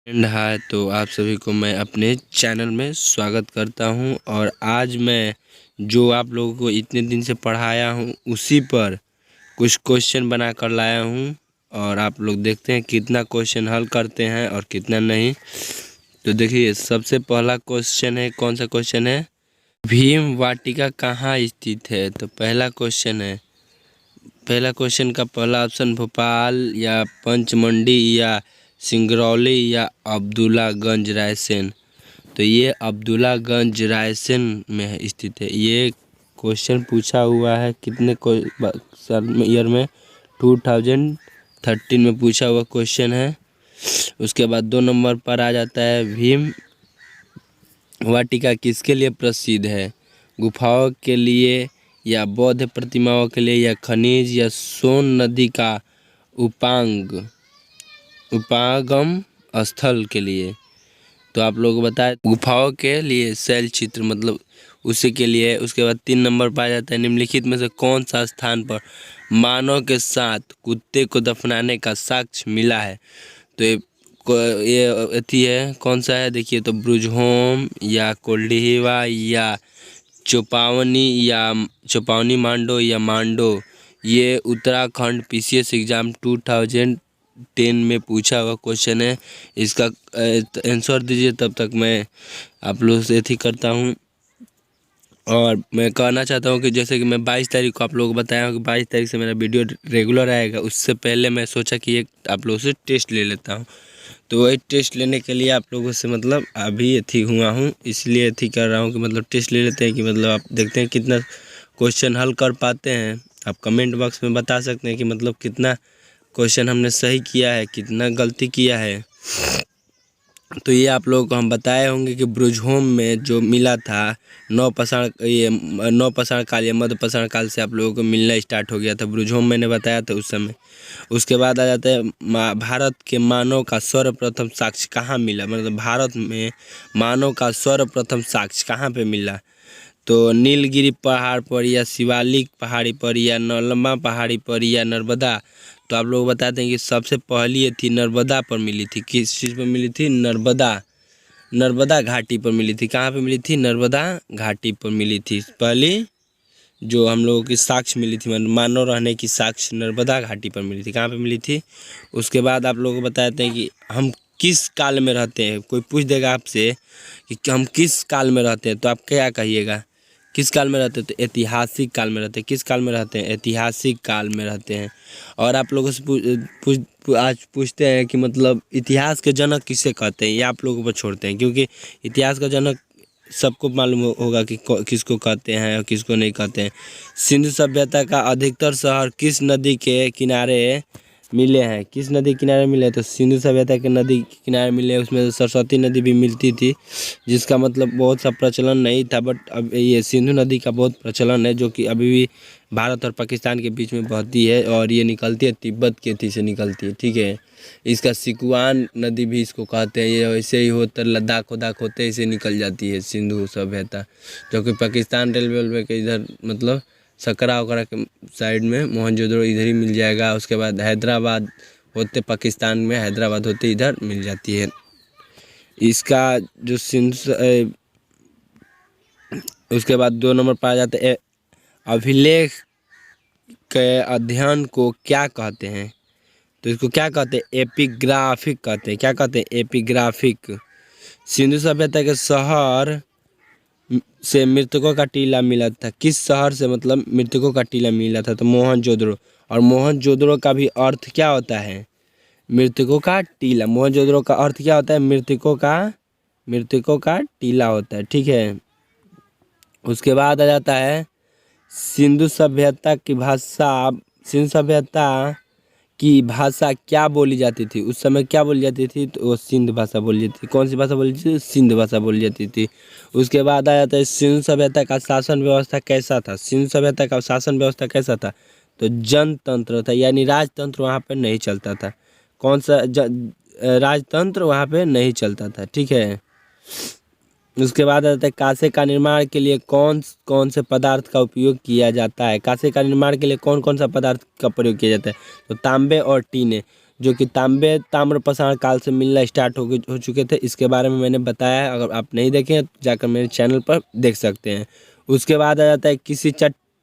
हाय, तो आप सभी को मैं अपने चैनल में स्वागत करता हूं। और आज मैं जो आप लोगों को इतने दिन से पढ़ाया हूं उसी पर कुछ क्वेश्चन बना कर लाया हूं। और आप लोग देखते हैं कितना क्वेश्चन हल करते हैं और कितना नहीं। तो देखिए, सबसे पहला क्वेश्चन है, कौन सा क्वेश्चन है? भीम वाटिका कहाँ स्थित है? तो पहला क्वेश्चन का पहला ऑप्शन भोपाल या पंचमंडी या सिंगरौली या अब्दुल्लागंज रायसेन। तो ये अब्दुल्लागंज रायसेन में स्थित है। ये क्वेश्चन पूछा हुआ है कितने ईयर में? 2013 में पूछा हुआ क्वेश्चन है। उसके बाद 2 नंबर पर आ जाता है, भीम वाटिका किसके लिए प्रसिद्ध है? गुफाओं के लिए या बौद्ध प्रतिमाओं के लिए या खनिज या सोन नदी का उपागम स्थल के लिए? तो आप लोग बताएं। गुफाओं के लिए शैल चित्र मतलब उसी के लिए। उसके बाद 3 नंबर पर आ जाता है, निम्नलिखित में से कौन सा स्थान पर मानव के साथ कुत्ते को दफनाने का साक्ष्य मिला है? तो ये अथी है, कौन सा है? देखिए, तो ब्रुजहोम या कोल्डिहिवा या चौपावनी मांडो या मांडो। ये उत्तराखंड पीसीएस एग्जाम 2010 में पूछा हुआ क्वेश्चन है। इसका आंसर दीजिए, तब तक मैं आप लोगों से अथी करता हूँ। और मैं कहना चाहता हूँ कि जैसे कि मैं 22 तारीख को आप लोगों को बताया हूँ कि 22 तारीख से मेरा वीडियो रेगुलर आएगा। उससे पहले मैं सोचा कि एक आप लोगों से टेस्ट ले लेता हूँ। तो वही टेस्ट लेने के लिए आप लोगों से मतलब अभी अथी हुआ हूँ, इसलिए अथी कर रहा हूँ कि मतलब टेस्ट ले लेते हैं कि मतलब आप देखते हैं कितना क्वेश्चन हल कर पाते हैं। आप कमेंट बॉक्स में बता सकते हैं कि मतलब कितना क्वेश्चन हमने सही किया है, कितना गलती किया है। तो ये आप लोगों को हम बताए होंगे कि ब्रुजहोम में जो मिला था नौपाषाण काल या मध्यपाषाण काल से आप लोगों को मिलना स्टार्ट हो गया था। ब्रुजहोम मैंने बताया था उस समय। उसके बाद आ जाता है, भारत के मानव का सर्वप्रथम साक्ष्य कहाँ मिला? मतलब भारत में मानव का सर्वप्रथम साक्ष्य कहाँ पे मिला? तो नीलगिरी पहाड़ पर या शिवालिक पहाड़ी पर या नौलम्बा पहाड़ी पर या नर्मदा। तो आप लोग बताते हैं कि सबसे पहली ये थी नर्मदा पर मिली थी। किस चीज़ पर मिली थी? नर्मदा घाटी पर मिली थी। कहाँ पे मिली थी? नर्मदा घाटी पर मिली थी पहली जो हम लोगों की साक्ष्य मिली थी, मानव रहने की साक्ष्य नर्मदा घाटी पर मिली थी। कहाँ पे मिली थी? उसके बाद आप लोगों को बताते हैं कि हम किस काल में रहते हैं। कोई पूछ देगा आपसे कि हम किस काल में रहते हैं, तो आप क्या कहिएगा? किस काल में रहते हैं? तो ऐतिहासिक काल में रहते हैं। किस काल में रहते हैं? ऐतिहासिक काल में रहते हैं। और आप लोगों से आज पूछते हैं कि मतलब इतिहास के जनक किसे कहते हैं? ये आप लोगों पर छोड़ते हैं, क्योंकि इतिहास का जनक सबको मालूम होगा कि किसको कहते हैं और किसको नहीं कहते हैं। सिंधु सभ्यता का अधिकतर शहर किस नदी के किनारे मिले हैं? किस नदी के किनारे मिले? तो सिंधु सभ्यता के नदी के किनारे मिले। उसमें सरस्वती नदी भी मिलती थी, जिसका मतलब बहुत सा प्रचलन नहीं था, बट अब ये सिंधु नदी का बहुत प्रचलन है, जो कि अभी भी भारत और पाकिस्तान के बीच में बहती है। और ये निकलती है तिब्बत के थी से निकलती है, ठीक है। इसका सिकुआन नदी भी इसको कहते हैं। ये वैसे ही होता लद्दाख वद्दाख होते इसे निकल जाती है सिंधु सभ्यता, जो कि पाकिस्तान रेलवे के इधर मतलब सकरा वकरा के साइड में मोहनजोदड़ो इधर ही मिल जाएगा। उसके बाद हैदराबाद होते पाकिस्तान में, हैदराबाद होते इधर मिल जाती है। इसका जो उसके बाद 2 नंबर पर आ जाते हैं, अभिलेख के अध्ययन को क्या कहते हैं? तो इसको क्या कहते हैं? एपिग्राफिक कहते हैं। क्या कहते हैं? एपिग्राफिक। सिंधु सभ्यता के शहर से मृतकों का टीला मिला था। किस शहर से मतलब मृतकों का टीला मिला था? तो मोहनजोदड़ो। और मोहनजोदड़ो का भी अर्थ क्या होता है? मृतकों का टीला। मोहनजोदड़ो का अर्थ क्या होता है? मृतकों का टीला होता है, ठीक है। उसके बाद आ जाता है, सिंधु सभ्यता की भाषा क्या बोली जाती थी? उस समय क्या बोली जाती थी? तो वो सिंध भाषा बोली जाती थी। कौन सी भाषा बोली जाती थी? सिंध भाषा बोली जाती थी। उसके बाद आ जाता है, सिंधु सभ्यता का शासन व्यवस्था कैसा था? सिंधु सभ्यता का शासन व्यवस्था कैसा था? तो जनतंत्र था, यानी राजतंत्र वहाँ पर नहीं चलता था। कौन सा राजतंत्र वहाँ पे नहीं चलता था, ठीक है। उसके बाद आता है, कांसे का निर्माण के लिए कौन कौन से पदार्थ का उपयोग किया जाता है? कांसे का निर्माण के लिए कौन कौन सा पदार्थ का प्रयोग किया जाता है? तो तांबे और टीने। जो कि ताम्र पाषाण काल से मिलना स्टार्ट हो चुके थे। इसके बारे में मैंने बताया है, अगर आप नहीं देखें तो जाकर मेरे चैनल पर देख सकते हैं। उसके बाद आ जाता है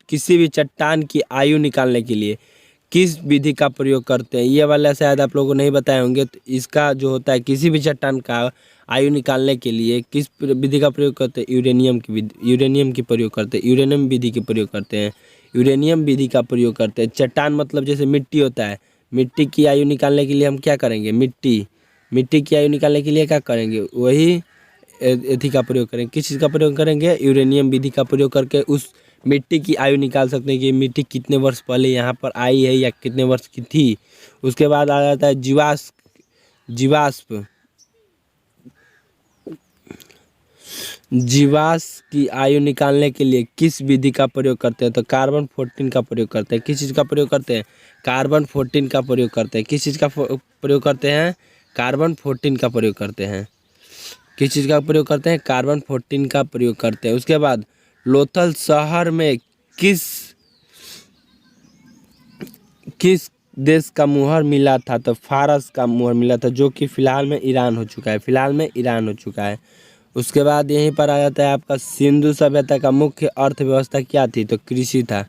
किसी भी चट्टान की आयु निकालने के लिए किस विधि का प्रयोग करते हैं। ये वाला शायद आप लोगों को नहीं बताए होंगे। तो इसका जो होता है किसी भी चट्टान का आयु निकालने के लिए किस विधि का प्रयोग करते हैं, यूरेनियम की प्रयोग करते हैं, यूरेनियम विधि के प्रयोग करते हैं, यूरेनियम विधि का प्रयोग करते हैं। चट्टान मतलब जैसे मिट्टी होता है, मिट्टी की आयु निकालने के लिए हम क्या करेंगे, मिट्टी की आयु निकालने के लिए क्या करेंगे, वही एथी का प्रयोग करेंगे। किस चीज़ का प्रयोग करेंगे, यूरेनियम विधि का प्रयोग करके उस मिट्टी की आयु निकाल सकते हैं कि मिट्टी कितने वर्ष पहले यहाँ पर आई है या कितने वर्ष की थी। उसके बाद आ जाता है जीवाश्म की आयु निकालने के लिए किस विधि का प्रयोग करते हैं, तो कार्बन 14 का प्रयोग करते हैं। किस चीज़ का प्रयोग करते हैं, कार्बन 14 का प्रयोग करते हैं। किस चीज़ का प्रयोग करते हैं, कार्बन 14 का प्रयोग करते हैं। किस चीज़ का प्रयोग करते हैं, कार्बन 14 का प्रयोग करते हैं। उसके बाद लोथल शहर में किस देश का मुहर मिला था, तो फारस का मुहर मिला था, जो कि फिलहाल में ईरान हो चुका है। उसके बाद यहीं पर आ जाता है आपका सिंधु सभ्यता का मुख्य अर्थव्यवस्था क्या थी, तो कृषि था।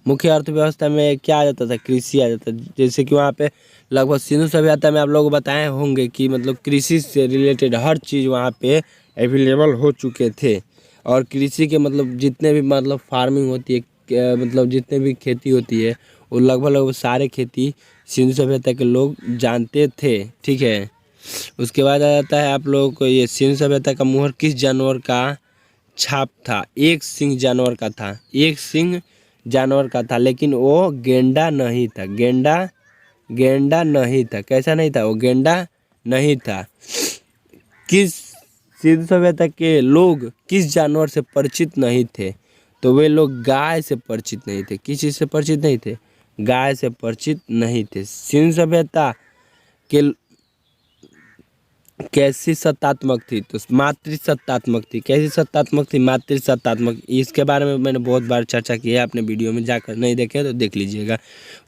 मुख्य अर्थव्यवस्था में क्या आ जाता था, कृषि आ जाता था। जैसे कि वहाँ पे लगभग सिंधु सभ्यता में आप लोग बताए होंगे कि मतलब कृषि से रिलेटेड हर चीज़ वहाँ पे अवेलेबल हो चुके थे। और कृषि के मतलब जितने भी मतलब फार्मिंग होती है, मतलब जितने भी खेती होती है, वो लगभग सारे खेती सिंधु सभ्यता के लोग जानते थे। ठीक है। उसके बाद आ जाता है आप लोगों को ये सिंधु सभ्यता का मुहर किस जानवर का छाप था, एक सिंह जानवर का था, लेकिन वो गेंडा नहीं था। गेंडा नहीं था। कैसा नहीं था, वो गेंडा नहीं था। किस सिंधु सभ्यता के लोग किस जानवर से परिचित नहीं थे, तो वे लोग गाय से परिचित नहीं थे। किस चीज़ से परिचित नहीं थे, गाय से परिचित नहीं थे। सिंधु सभ्यता के कैसी सत्तात्मक थी, तो मातृसत्तात्मक थी। कैसी सत्तात्मक थी, मातृसत्तात्मक। इसके बारे में मैंने बहुत बार चर्चा की है, आपने वीडियो में जाकर नहीं देखे तो देख लीजिएगा।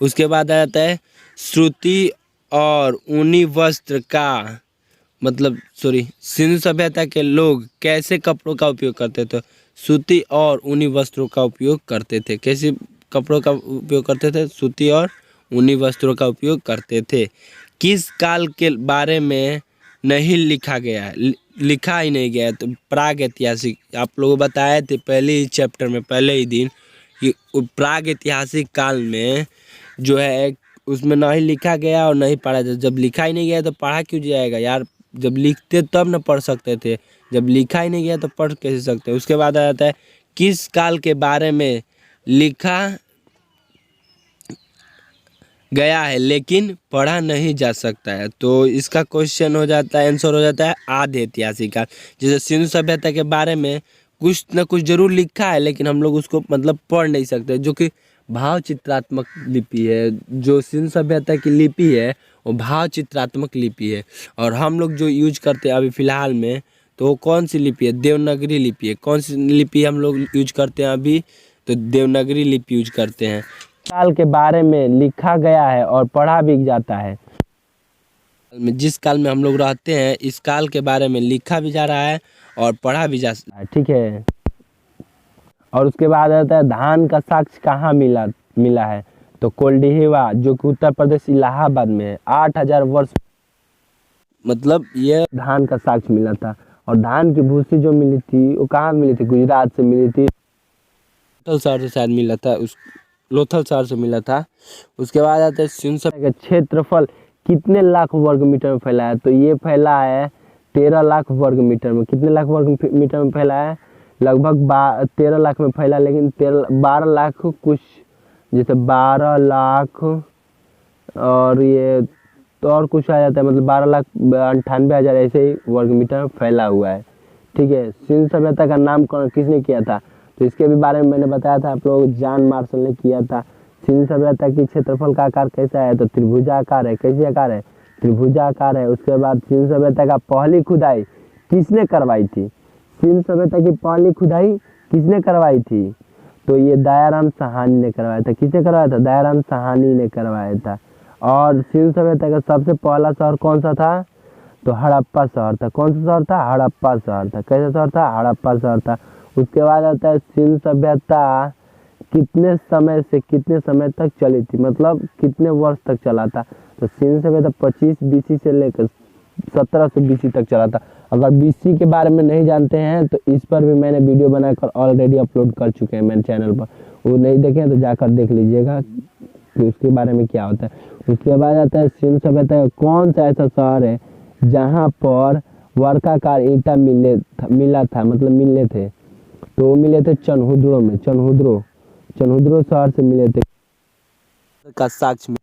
उसके बाद आ जाता है श्रुति और ऊनी वस्त्र का मतलब सिंधु सभ्यता के लोग कैसे कपड़ों का उपयोग करते थे, सूती और ऊनी वस्त्रों का उपयोग करते थे। कैसे कपड़ों का उपयोग करते थे, सूती और ऊनी वस्त्रों का उपयोग करते थे। किस काल के बारे में नहीं लिखा ही नहीं गया, तो प्राग ऐतिहासिक। आप लोग बताए थे पहले ही चैप्टर में, पहले ही दिन, कि प्राग ऐतिहासिक काल में जो है उसमें नहीं लिखा गया और नहीं पढ़ा जाता। जब लिखा ही नहीं गया तो पढ़ा क्यों जाएगा यार, जब लिखते तब न पढ़ सकते थे, जब लिखा ही नहीं गया तो पढ़ कैसे सकते। उसके बाद आ जाता है किस काल के बारे में लिखा गया है लेकिन पढ़ा नहीं जा सकता है, तो इसका क्वेश्चन हो जाता है, आंसर हो जाता है आद्य ऐतिहासिक काल। जैसे सिंधु सभ्यता के बारे में कुछ न कुछ जरूर लिखा है, लेकिन हम लोग उसको मतलब पढ़ नहीं सकते, जो कि भाव चित्रात्मक लिपि है। जो सिंधु सभ्यता की लिपि है वो भाव चित्रात्मक लिपि है। और हम लोग जो यूज करते हैं अभी फ़िलहाल में, तो वो कौन सी लिपि है, देवनागरी लिपि है। कौन सी लिपि हम लोग यूज करते हैं अभी, तो देवनागरी लिपि यूज करते हैं। काल के बारे में लिखा गया है और पढ़ा भी जाता है। जिस काल में हम लोग रहते हैं, इस काल के बारे में लिखा भी जा रहा है और पढ़ा भी जा सकता है। ठीक है। और उसके बाद आता है धान का साक्ष्य कहाँ मिला है, तो कोल्डिहिवा, जो कि उत्तर प्रदेश इलाहाबाद में है। 8000 वर्ष मतलब ये धान का साक्ष्य मिला था। और धान की भूसी जो मिली थी वो कहाँ मिली थी, गुजरात से मिली थी, लोथल शहर से शायद मिला था, लोथल शहर से मिला था। उसके बाद आता है सिंधु सभ्यता का क्षेत्रफल कितने लाख वर्ग मीटर में फैला है, तो ये फैला है 13 लाख वर्ग मीटर में। कितने लाख वर्ग मीटर में फैला है, लगभग 13 लाख में फैला, लेकिन 12 लाख कुछ, जैसे 12 लाख और ये तो और कुछ आ जाता है, मतलब 12,98,000 ऐसे ही वर्ग मीटर में फैला हुआ है। ठीक है। सिंधु सभ्यता का नाम किसने किया था, तो इसके भी बारे में मैंने बताया था आप लोग, जॉन मार्शल ने किया था। सिंधु सभ्यता की क्षेत्रफल का आकार कैसा है, तो त्रिभुजाकार है। कैसी आकार है, त्रिभुजाकार है। उसके बाद सिंधु सभ्यता का पहली खुदाई किसने करवाई थी, सिंधु सभ्यता की पहली खुदाई किसने करवाई थी, तो ये दयाराम साहनी ने करवाया था। किसने करवाया था, दयाराम साहनी ने करवाया था। और सिंधु सभ्यता का सबसे पहला शहर कौन सा था? तो हड़प्पा शहर था। कौन सा शहर था? हड़प्पा शहर था। कैसा शहर था? हड़प्पा शहर था। उसके बाद आता है सिंधु सभ्यता कितने समय से कितने समय तक चली थी, मतलब कितने वर्ष तक चला था? तो सिंधु सभ्यता 25 BC से लेकर 1700 BC तक चला था। अगर BC के बारे में नहीं जानते हैं तो इस पर भी मैंने वीडियो बनाकर ऑलरेडी अपलोड कर चुके हैं मेरे चैनल पर, वो नहीं देखें तो जाकर देख लीजिएगा कि उसके बारे में क्या होता है। उसके बाद आता है सिंधु सभ्यता का कौन सा ऐसा शहर है जहाँ पर वर्गाकार ईंटा मिला था, मतलब मिले थे? तो वो मिले थे चनहुद्रो में। चनहुद्रो शहर से मिले थे का साक्ष्य।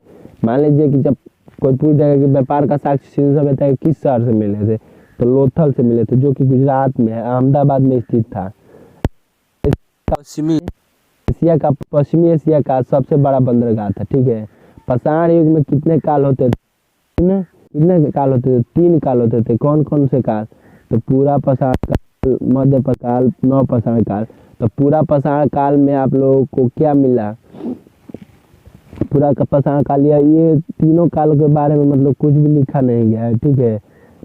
मान लीजिए कि जब कोई पूछ जाएगा कि व्यापार का साक्ष्य सिंधु सभ्यता के किस शहर से मिले थे, तो लोथल से मिले थे, जो कि गुजरात में है, अहमदाबाद में स्थित था। पश्चिमी एशिया का सबसे बड़ा बंदरगाह था। ठीक है। पाषाण युग में कितने काल होते थे? कितने काल होते थे? 3 काल होते थे। कौन कौन से काल? तो पूरा पाषाण काल, मध्य काल, नव पाषाण काल। तो पूरा पाषाण काल में आप लोगों को क्या मिला? पूरा पाषाण काल, ये तीनों कालों के बारे में मतलब कुछ भी लिखा नहीं गया है। ठीक है।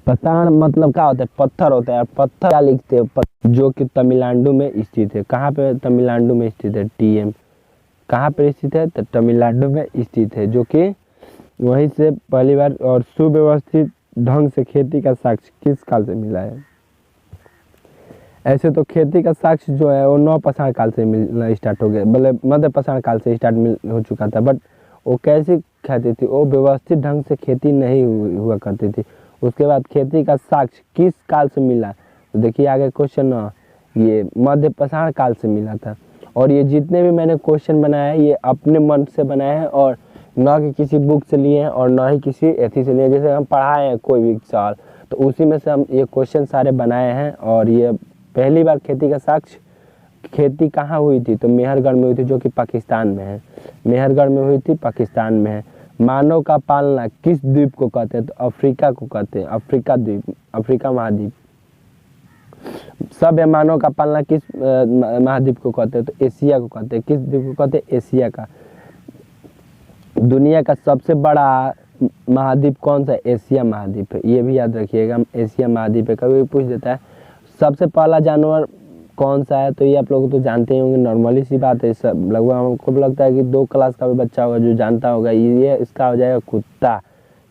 पाषाण मतलब क्या होता है? पत्थर होता है। पत्थर क्या लिखते हैं? जो कि तमिलनाडु में स्थित है। कहाँ पे? तमिलनाडु में स्थित है। TM कहाँ पे स्थित है? तो तमिलनाडु में स्थित है, जो कि वहीं से पहली बार और सुव्यवस्थित ढंग से खेती का साक्ष्य किस काल से मिला है? ऐसे तो खेती का साक्ष्य जो है वो नव पाषाण काल से मिलना स्टार्ट हो गया, मतलब मध्य पाषाण काल से स्टार्ट हो चुका था। बट वो कैसी खेती थी? वो व्यवस्थित ढंग से खेती नहीं हुआ करती थी। उसके बाद खेती का साक्ष्य किस काल से मिला? तो देखिए आगे क्वेश्चन, ये मध्य पाषाण काल से मिला था। और ये जितने भी मैंने क्वेश्चन बनाए हैं ये अपने मन से बनाए हैं, और न कि किसी बुक से लिए हैं और न ही किसी एथी से लिए। जैसे हम पढ़ाए हैं कोई भी साल, तो उसी में से हम ये क्वेश्चन सारे बनाए हैं। और ये पहली बार खेती का साक्ष्य खेती कहाँ हुई थी? तो मेहरगढ़ में हुई थी, जो कि पाकिस्तान में है। मेहरगढ़ में हुई थी, पाकिस्तान में है। मानव का पालना किस द्वीप को कहते हैं? तो अफ्रीका को कहते हैं। अफ्रीका द्वीप, अफ्रीका महाद्वीप। सब मानव का पालना किस महाद्वीप को कहते हैं? तो एशिया को कहते हैं। किस द्वीप को कहते हैं? एशिया का। दुनिया का सबसे बड़ा महाद्वीप कौन सा है? एशिया महाद्वीप है। ये भी याद रखिएगा, एशिया महाद्वीप है। कभी भी पूछ देता है सबसे पहला जानवर कौन सा है, तो ये आप लोग तो जानते ही होंगे, नॉर्मली सी बात है। सब लगभग हमको लगता है कि 2 क्लास का भी बच्चा होगा जो जानता होगा। ये इसका हो जाएगा कुत्ता।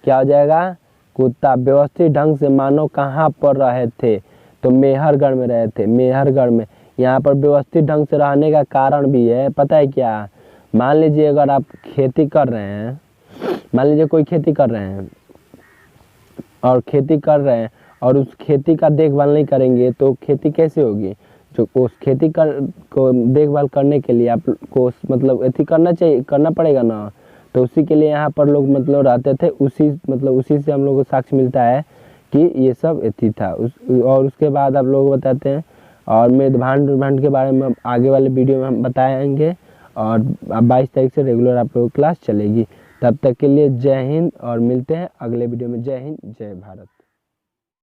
क्या हो जाएगा? कुत्ता। व्यवस्थित ढंग से मानव कहाँ पर रहे थे? तो मेहरगढ़ में रहे थे। मेहरगढ़ में यहाँ पर व्यवस्थित ढंग से रहने का कारण भी है, पता है क्या? मान लीजिए अगर आप खेती कर रहे हैं, मान लीजिए कोई खेती कर रहे हैं और उस खेती का देखभाल नहीं करेंगे तो खेती कैसे होगी? जो उस खेती को देखभाल करने के लिए आपको मतलब एथी करना पड़ेगा ना। तो उसी के लिए यहाँ पर लोग मतलब रहते थे। उसी से हम लोग को साक्ष्य मिलता है कि ये सब एथी था। और उसके बाद आप लोग बताते हैं, और मेदभांड के बारे में आगे वाले वीडियो में हम बताएंगे। और 22 तारीख से रेगुलर आप लोगों की क्लास चलेगी। तब तक के लिए जय हिंद, और मिलते हैं अगले वीडियो में। जय हिंद, जय भारत।